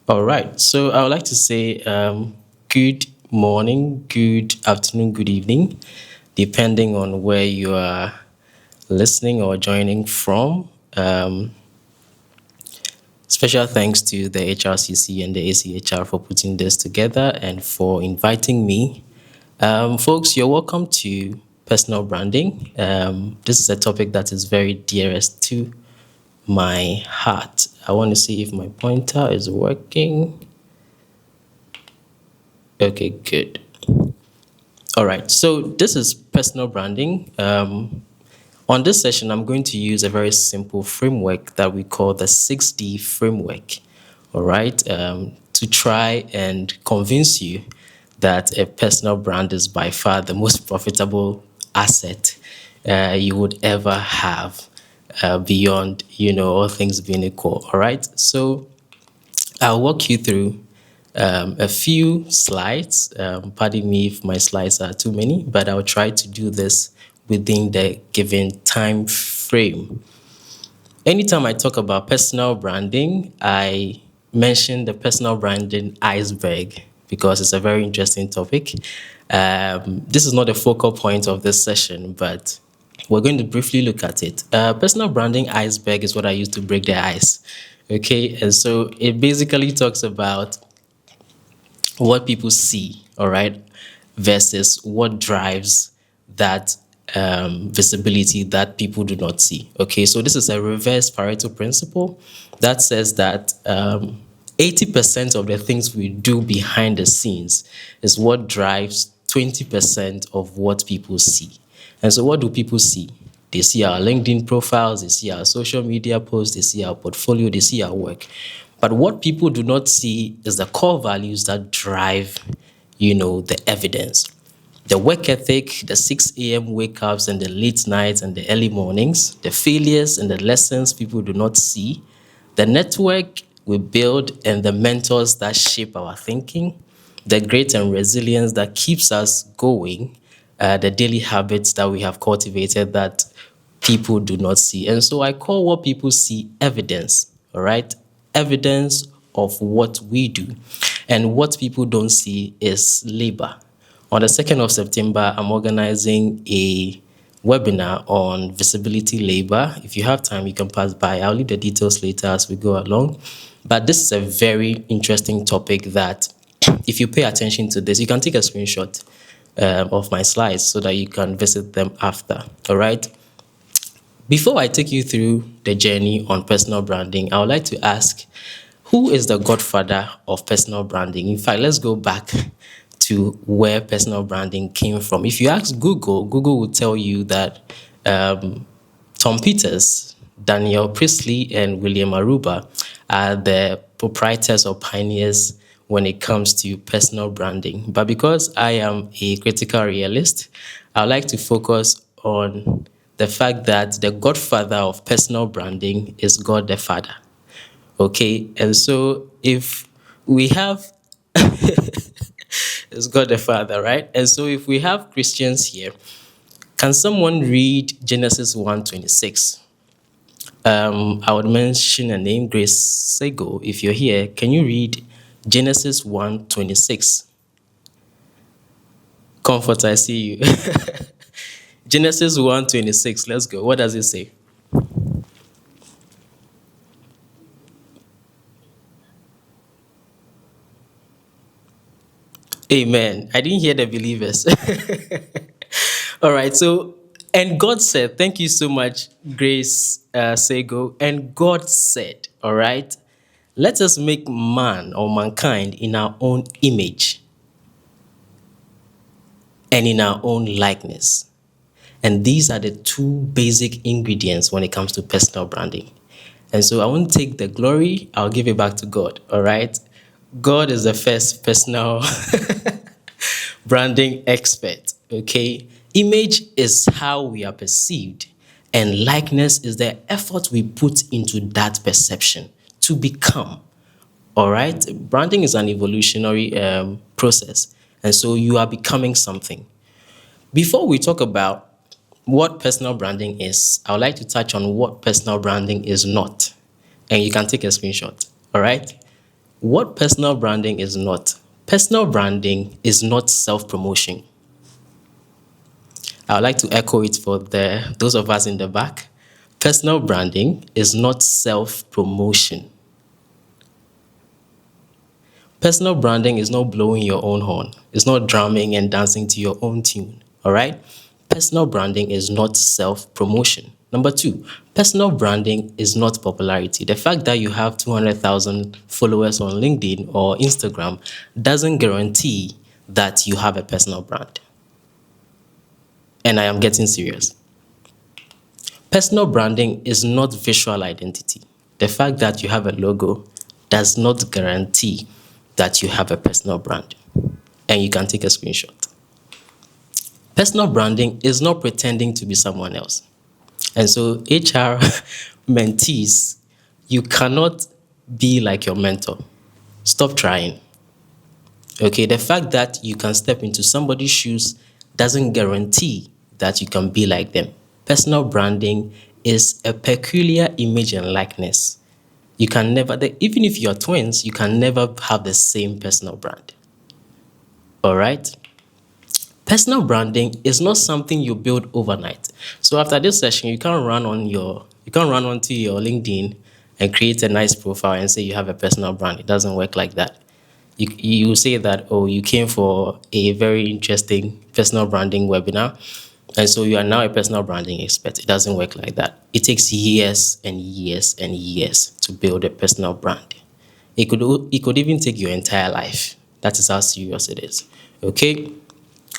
All right. So I would like to say good morning, good afternoon, good evening, depending on where you are listening or joining from. Special thanks to the HRCC and the ACHR for putting this together and for inviting me. Folks, you're welcome to personal branding. This is a topic that is very dearest to my heart. I want to see if my pointer is working. Okay, good. All right, so this is personal branding. On this session, I'm going to use a very simple framework that we call the 6D framework, all right, to try and convince you that a personal brand is by far the most profitable asset you would ever have beyond, all things being equal, all right? So I'll walk you through a few slides. Pardon me if my slides are too many, but I'll try to do this within the given time frame. Anytime I talk about personal branding, I mention the personal branding iceberg because it's a very interesting topic. This is not the focal point of this session, but we're going to briefly look at it. Personal branding iceberg is what I use to break the ice. Okay, and so it basically talks about what people see, all right, versus what drives that visibility that people do not see. Okay, so this is a reverse Pareto principle that says that 80% of the things we do behind the scenes is what drives 20% of what people see. And so, what do people see? They see our LinkedIn profiles, they see our social media posts, they see our portfolio, they see our work. But what people do not see is the core values that drive, the evidence. The work ethic, the 6 a.m. wake ups and the late nights and the early mornings, the failures and the lessons people do not see, the network we build and the mentors that shape our thinking, the grit and resilience that keeps us going, the daily habits that we have cultivated that people do not see. And so I call what people see evidence, all right? Evidence of what we do. And what people don't see is labor. On the 2nd of September, I'm organizing a webinar on visibility labor. If you have time, you can pass by. I'll leave the details later as we go along. But this is a very interesting topic that if you pay attention to this, you can take a screenshot of my slides so that you can visit them after. All right. Before I take you through the journey on personal branding, I would like to ask, who is the godfather of personal branding? In fact, let's go back to where personal branding came from. If you ask Google, Google will tell you that Tom Peters, Daniel Priestley, and William Aruba are the proprietors or pioneers when it comes to personal branding. But because I am a critical realist, I would like to focus on the fact that the godfather of personal branding is God the Father. Okay, and so if we have it's God the Father, right? And so if we have Christians here, can someone read Genesis 1:26? I would mention a name, Grace Sego. If you're here, can you read Genesis 1:26? Comfort, I see you. Genesis 1:26. Let's go. What does it say? Amen. I didn't hear the believers. All right. So, and God said, thank you so much, Grace Sego. And God said, all right, let us make man or mankind in our own image and in our own likeness. And these are the two basic ingredients when it comes to personal branding. And so I won't take the glory, I'll give it back to God. All right. God is the first personal branding expert. Okay. Image is how we are perceived, and likeness is the effort we put into that perception to become. All right. Branding is an evolutionary process. And so you are becoming something. Before we talk about what personal branding is, I would like to touch on what personal branding is not. And you can take a screenshot. All right. What personal branding is not? Personal branding is not self-promotion. I would like to echo it for those of us in the back. Personal branding is not self-promotion. Personal branding is not blowing your own horn. It's not drumming and dancing to your own tune. All right? Personal branding is not self-promotion. Number two, personal branding is not popularity. The fact that you have 200,000 followers on LinkedIn or Instagram doesn't guarantee that you have a personal brand. And I am getting serious. Personal branding is not visual identity. The fact that you have a logo does not guarantee that you have a personal brand. And you can take a screenshot. Personal branding is not pretending to be someone else. And so HR mentees, you cannot be like your mentor. Stop trying. Okay, the fact that you can step into somebody's shoes doesn't guarantee that you can be like them. Personal branding is a peculiar image and likeness. You can never, even if you're twins, you can never have the same personal brand. All right? Personal branding is not something you build overnight. So after this session, you can't run onto your LinkedIn and create a nice profile and say you have a personal brand. It doesn't work like that. You say that, oh, you came for a very interesting personal branding webinar, and so you are now a personal branding expert. It doesn't work like that. It takes years and years and years to build a personal brand. It could even take your entire life. That is how serious it is. Okay?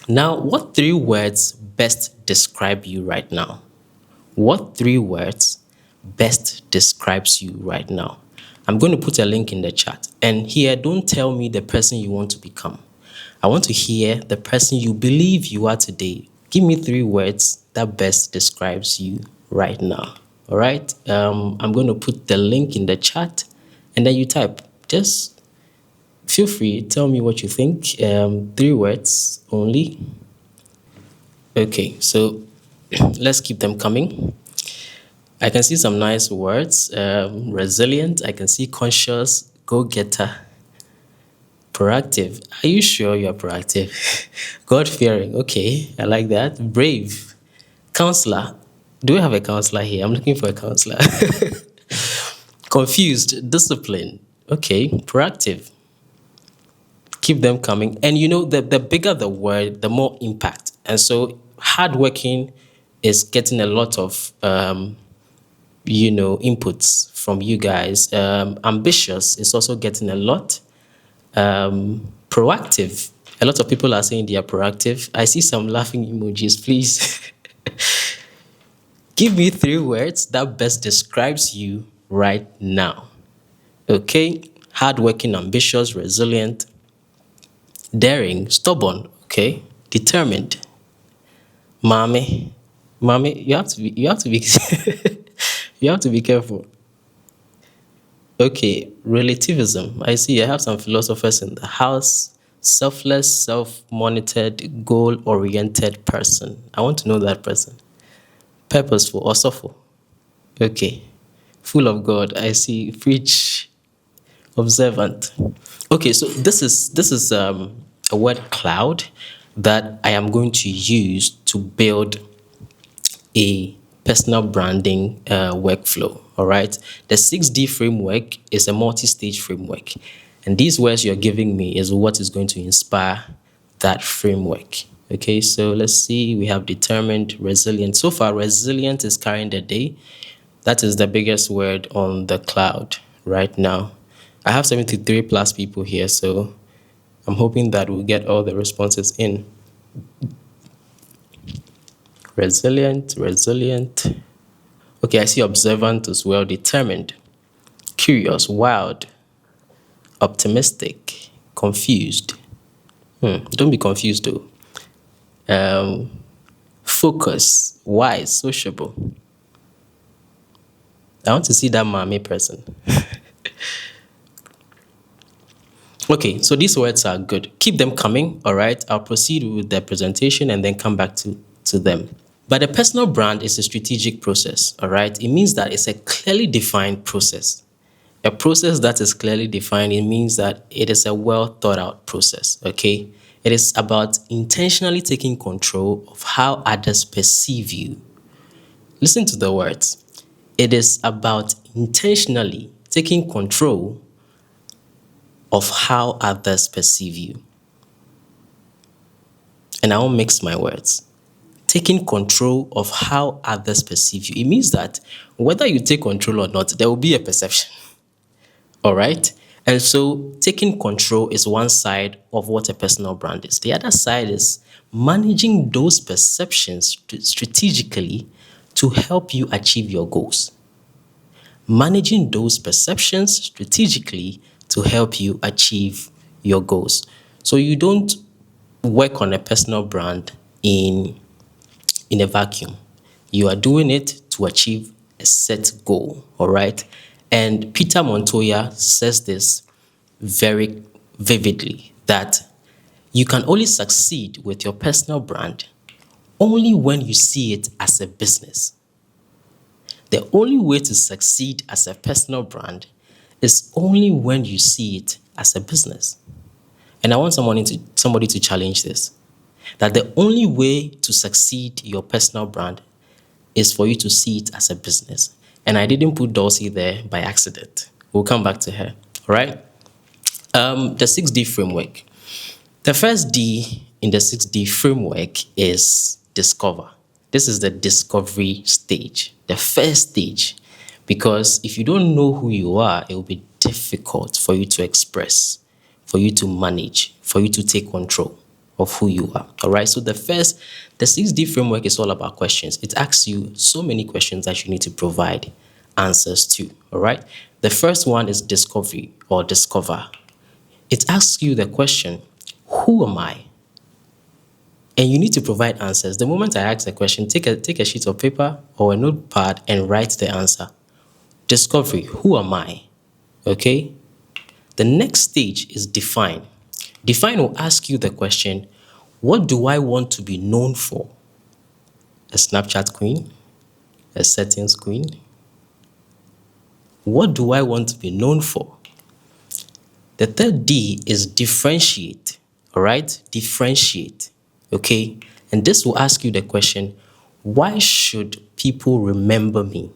Now, what three words best describe you right now? What three words best describes you right now? I'm going to put a link in the chat. And here, don't tell me the person you want to become. I want to hear the person you believe you are today. Give me three words that best describes you right now. All right? I'm going to put the link in the chat, and then you type. Just feel free. Tell me what you think. Three words only. Okay, so let's keep them coming. I can see some nice words. Resilient. I can see conscious, go-getter, proactive. Are you sure you're proactive? God-fearing. Okay, I like that. Brave. Counselor. Do we have a counselor here? I'm looking for a counselor. Confused. Discipline. Okay, proactive. Keep them coming. And you know, the bigger the word, the more impact. And so hardworking is getting a lot of inputs from you guys. Ambitious is also getting a lot. Proactive. A lot of people are saying they are proactive. I see some laughing emojis. Please give me three words that best describes you right now. Okay. Hardworking, ambitious, resilient, daring, stubborn. Okay. Determined. Mommy, you have to be you have to be careful. Okay, relativism. I see I have some philosophers in the house. Selfless, self-monitored, goal-oriented person. I want to know that person. Purposeful or soulful. Okay. Full of God. I see preach, observant. Okay, so this is a word cloud that I am going to use to build a personal branding workflow. All right. The 6D framework is a multi-stage framework. And these words you're giving me is what is going to inspire that framework. Okay, so let's see. We have determined, resilient. So far, resilient is carrying the day. That is the biggest word on the cloud right now. I have 73 plus people here, so I'm hoping that we'll get all the responses in. Resilient. Okay, I see observant as well. Determined, curious, wild, optimistic, confused. Don't be confused though. Focus, wise, sociable. I want to see that mommy person. Okay, so these words are good. Keep them coming, all right? I'll proceed with the presentation and then come back to them. But a personal brand is a strategic process, all right? It means that it's a clearly defined process. A process that is clearly defined, it means that it is a well thought out process, okay? It is about intentionally taking control of how others perceive you. Listen to the words. It is about intentionally taking control of how others perceive you. And I won't mix my words. Taking control of how others perceive you. It means that whether you take control or not, there will be a perception. All right. And so taking control is one side of what a personal brand is. The other side is managing those perceptions strategically to help you achieve your goals. Managing those perceptions strategically to help you achieve your goals. So you don't work on a personal brand in a vacuum. You are doing it to achieve a set goal, all right? And Peter Montoya says this very vividly, that you can only succeed with your personal brand only when you see it as a business. The only way to succeed as a personal brand is only when you see it as a business. And I want somebody to challenge this, that the only way to succeed your personal brand is for you to see it as a business. And I didn't put Dulcie there by accident. We'll come back to her. All right. The 6D framework. The first D in the 6D framework is discover. This is the discovery stage, the first stage, because if you don't know who you are, it will be difficult for you to express, for you to manage, for you to take control of who you are. All right. So the 6D framework is all about questions. It asks you so many questions that you need to provide answers to. All right. The first one is discovery or discover. It asks you the question, who am I? And you need to provide answers. The moment I ask a question, take a sheet of paper or a notepad and write the answer. Discovery, who am I? Okay. The next stage is define. Define will ask you the question, what do I want to be known for? A Snapchat queen? A settings queen? What do I want to be known for? The third D is differentiate. All right? Differentiate. Okay? And this will ask you the question, why should people remember me?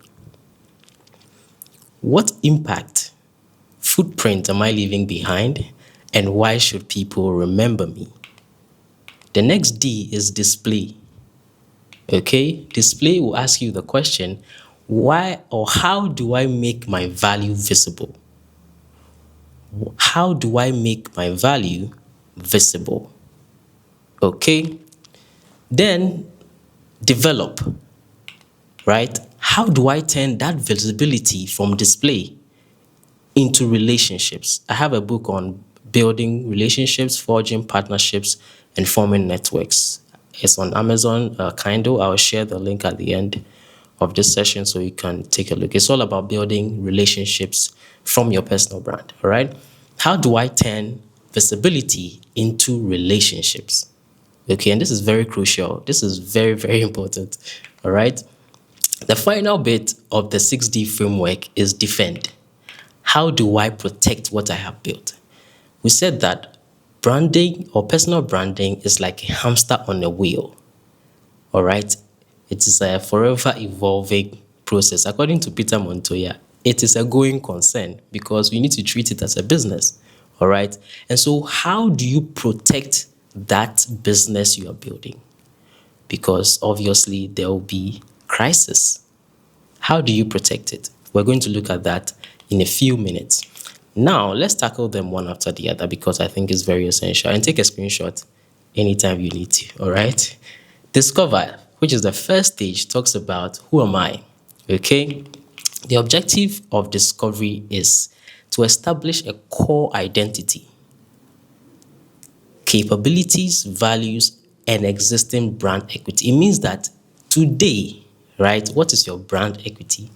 What impact, footprint am I leaving behind? And why should people remember me? The next D is display. Okay? Display will ask you the question, why or how do I make my value visible? How do I make my value visible? Okay? Then develop, right? How do I turn that visibility from display into relationships? I have a book on building relationships, forging partnerships, and forming networks. It's on Amazon Kindle. I'll share the link at the end of this session so you can take a look. It's all about building relationships from your personal brand, all right? How do I turn visibility into relationships? Okay, and this is very crucial. This is very, very important, all right? The final bit of the 6D framework is defend. How do I protect what I have built? We said that branding or personal branding is like a hamster on a wheel, all right? It is a forever evolving process. According to Peter Montoya, it is a going concern because we need to treat it as a business, all right? And so how do you protect that business you are building? Because obviously there will be crisis. How do you protect it? We're going to look at that in a few minutes. Now, let's tackle them one after the other because I think it's very essential. And take a screenshot anytime you need to, all right? Discover, which is the first stage, talks about who am I, okay? The objective of discovery is to establish a core identity, capabilities, values, and existing brand equity. It means that today, right, what is your brand equity?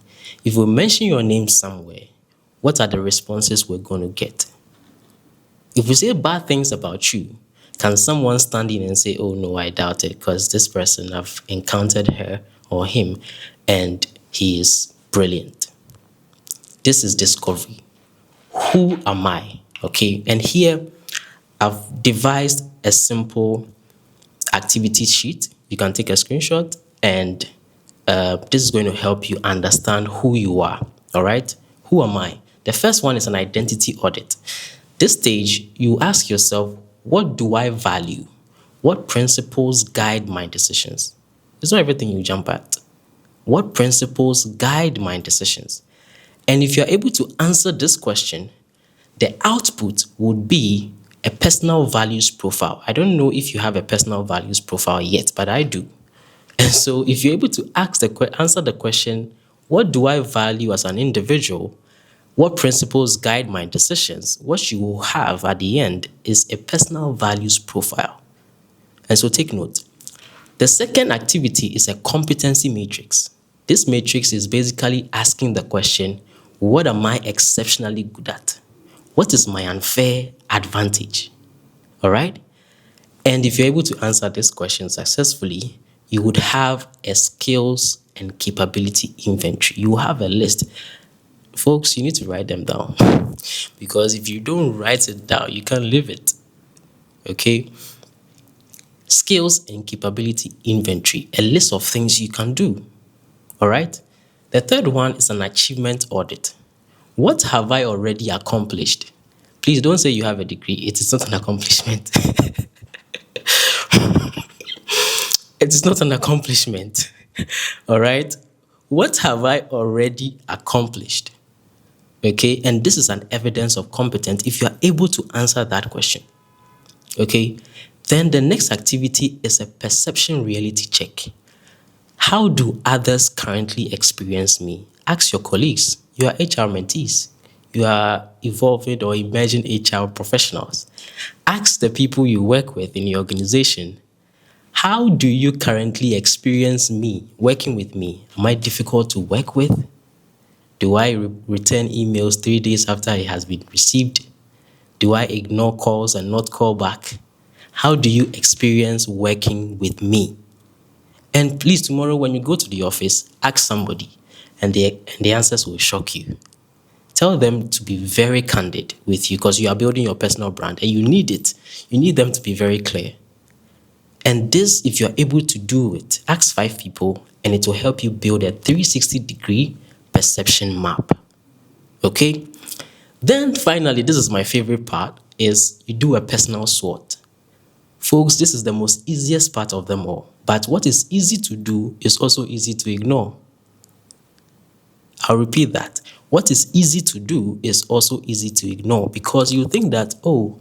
If we mention your name somewhere, what are the responses we're going to get? If we say bad things about you, can someone stand in and say, oh no, I doubt it because this person, I've encountered her or him and he is brilliant? This is discovery. Who am I? Okay, and here I've devised a simple activity sheet. You can take a screenshot, and this is going to help you understand who you are. All right, who am I? The first one is an identity audit. This stage, you ask yourself, what do I value? What principles guide my decisions? It's not everything you jump at. What principles guide my decisions? And if you're able to answer this question, the output would be a personal values profile. I don't know if you have a personal values profile yet, but I do. And so if you're able to answer the question, what do I value as an individual? What principles guide my decisions? What you will have at the end is a personal values profile. And so take note. The second activity is a competency matrix. This matrix is basically asking the question, what am I exceptionally good at? What is my unfair advantage? All right? And if you're able to answer this question successfully, you would have a skills and capability inventory. You have a list. Folks, you need to write them down. Because if you don't write it down, you can't live it. Okay? Skills and capability inventory, a list of things you can do. All right? The third one is an achievement audit. What have I already accomplished? Please don't say you have a degree. It is not an accomplishment. It is not an accomplishment. All right? What have I already accomplished? Okay? And this is an evidence of competence if you are able to answer that question. Okay? Then the next activity is a perception reality check. How do others currently experience me? Ask your colleagues. You are HR mentees. You are evolving or emerging HR professionals. Ask the people you work with in your organization. How do you currently experience me, working with me? Am I difficult to work with? Do I return emails 3 days after it has been received? Do I ignore calls and not call back? How do you experience working with me? And please, tomorrow when you go to the office, ask somebody, and the answers will shock you. Tell them to be very candid with you because you are building your personal brand and you need it. You need them to be very clear. And this, if you're able to do it, ask 5 people and it will help you build a 360-degree perception map. Okay? Then finally, this is my favorite part, is you do a personal SWOT. Folks, this is the most easiest part of them all. But what is easy to do is also easy to ignore. I'll repeat that. What is easy to do is also easy to ignore because you think that, oh,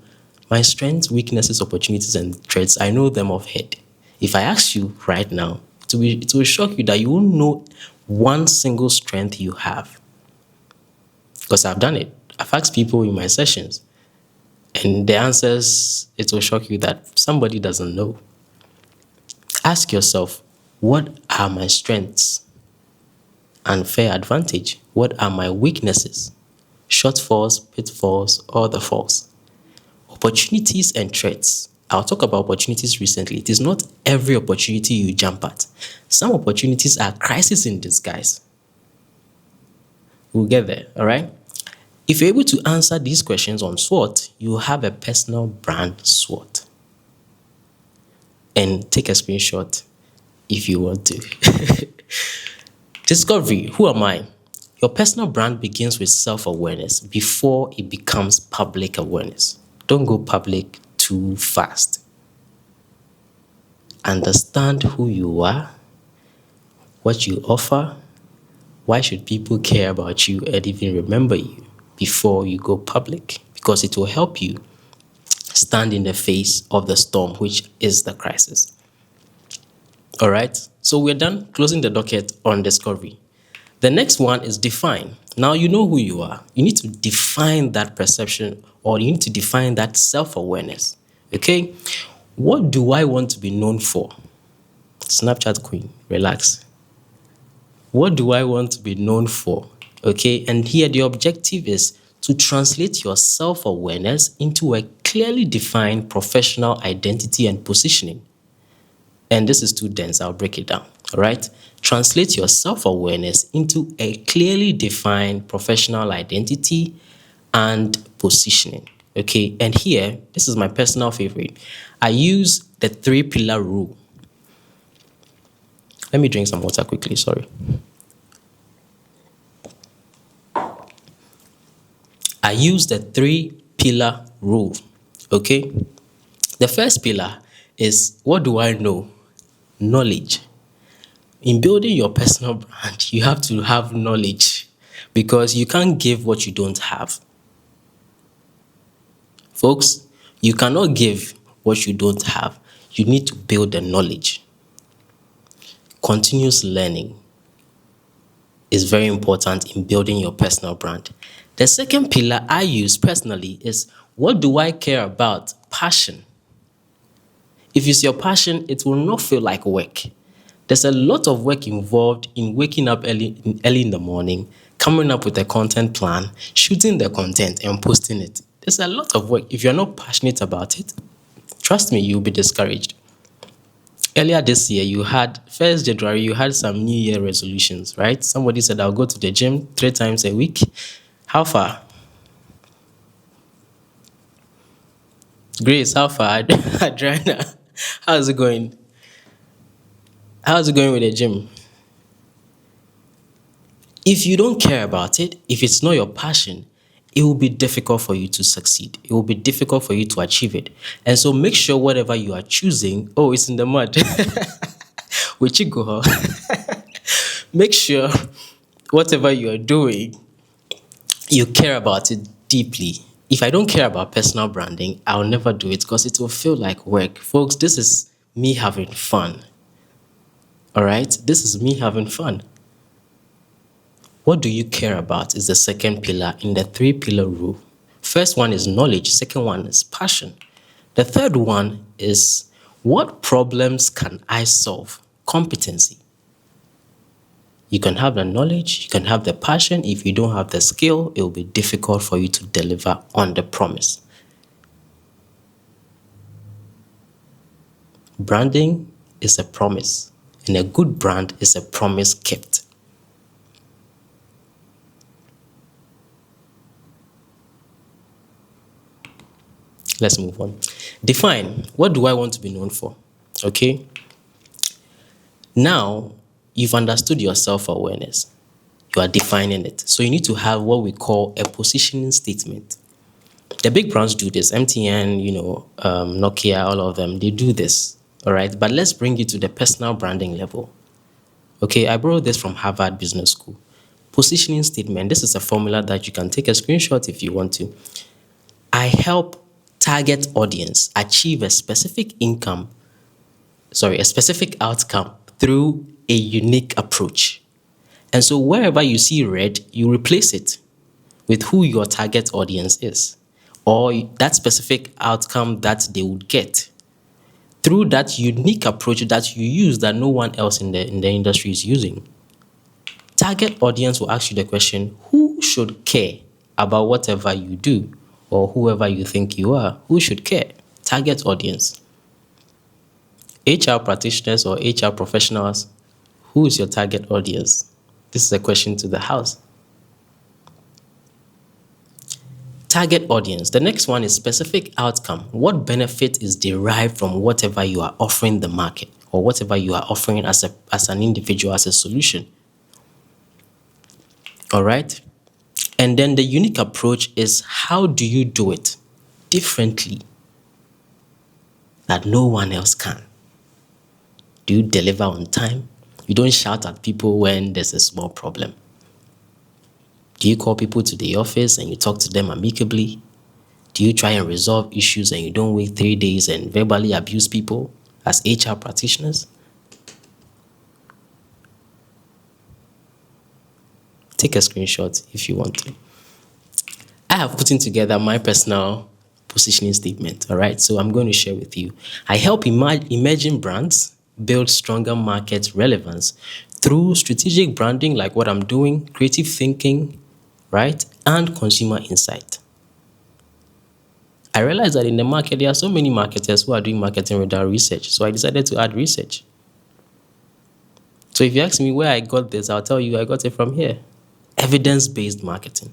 my strengths, weaknesses, opportunities, and threats, I know them off head. If I ask you right now, it will shock you that you won't know one single strength you have. Because I've done it. I've asked people in my sessions, and the answers, it will shock you that somebody doesn't know. Ask yourself, what are my strengths? Unfair advantage. What are my weaknesses? Shortfalls, pitfalls, or the falls. Opportunities and threats. I'll talk about opportunities recently. It is not every opportunity you jump at. Some opportunities are crises in disguise. We'll get there, all right? If you're able to answer these questions on SWOT, you have a personal brand SWOT. And take a screenshot if you want to. Discovery. Who am I? Your personal brand begins with self-awareness before it becomes public awareness. Don't go public too fast. Understand who you are, what you offer, why should people care about you and even remember you before you go public, because it will help you stand in the face of the storm, which is the crisis. All right, so we're done closing the docket on discovery. The next one is define. Now you know who you are. You need to define that perception, or you need to define that self-awareness. Okay, what do I want to be known for? Snapchat queen, relax. What do I want to be known for? Okay, and here the objective is to translate your self-awareness into a clearly defined professional identity and positioning. And this is too dense, I'll break it down. All right, translate your self-awareness into a clearly defined professional identity and positioning. Okay, and here, this is my personal favorite. I use the three pillar rule. Let me drink some water quickly, sorry. I use the three pillar rule. Okay, the first pillar is, what do I know? Knowledge. In building your personal brand, you have to have knowledge because you can't give what you don't have. Folks, you cannot give what you don't have. You need to build the knowledge. Continuous learning is very important in building your personal brand. The second pillar I use personally is, what do I care about? Passion. If it's your passion, it will not feel like work. There's a lot of work involved in waking up early in the morning, coming up with a content plan, shooting the content, and posting it. There's a lot of work. If you're not passionate about it, trust me, you'll be discouraged. Earlier this year, you had 1st January, you had some New Year resolutions, right? Somebody said, I'll go to the gym 3 times a week. How far? Grace, how far? Adriana, how's it going? How's it going with the gym? If you don't care about it, if it's not your passion, it will be difficult for you to succeed. It will be difficult for you to achieve it. And so make sure whatever you are choosing, oh, it's in the mud. Which you go. Make sure whatever you are doing, you care about it deeply. If I don't care about personal branding, I'll never do it because it will feel like work. Folks, this is me having fun. All right? This is me having fun. What do you care about is the second pillar in the 3 pillar rule. First one is knowledge. Second one is passion. The third one is, what problems can I solve? Competency. You can have the knowledge, you can have the passion. If you don't have the skill, it will be difficult for you to deliver on the promise. Branding is a promise, and a good brand is a promise kept. Let's move on. Define, what do I want to be known for? Okay. Now, you've understood your self-awareness. You are defining it. So you need to have what we call a positioning statement. The big brands do this. MTN, Nokia, all of them, they do this. All right. But let's bring it to the personal branding level. Okay. I borrowed this from Harvard Business School. Positioning statement. This is a formula that you can take a screenshot if you want to. I help target audience achieve a specific outcome through a unique approach. And so wherever you see red, you replace it with who your target audience is, or that specific outcome that they would get through that unique approach that you use that no one else in the industry is using. Target audience will ask you the question, who should care about whatever you do? Or whoever you think you are, who should care? Target audience. HR practitioners or HR professionals, who is your target audience? This is a question to the house. Target audience. The next one is specific outcome. What benefit is derived from whatever you are offering the market or whatever you are offering as an individual, as a solution? All right? And then the unique approach is, how do you do it differently that no one else can? Do you deliver on time? You don't shout at people when there's a small problem. Do you call people to the office and you talk to them amicably? Do you try and resolve issues and you don't wait 3 days and verbally abuse people as HR practitioners? Take a screenshot if you want to. I have put together my personal positioning statement, all right? So I'm going to share with you. I help emerging brands build stronger market relevance through strategic branding, like what I'm doing, creative thinking, right? And consumer insight. I realized that in the market, there are so many marketers who are doing marketing without research. So I decided to add research. So if you ask me where I got this, I'll tell you I got it from here. Evidence-based marketing.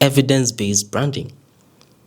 evidence-based branding.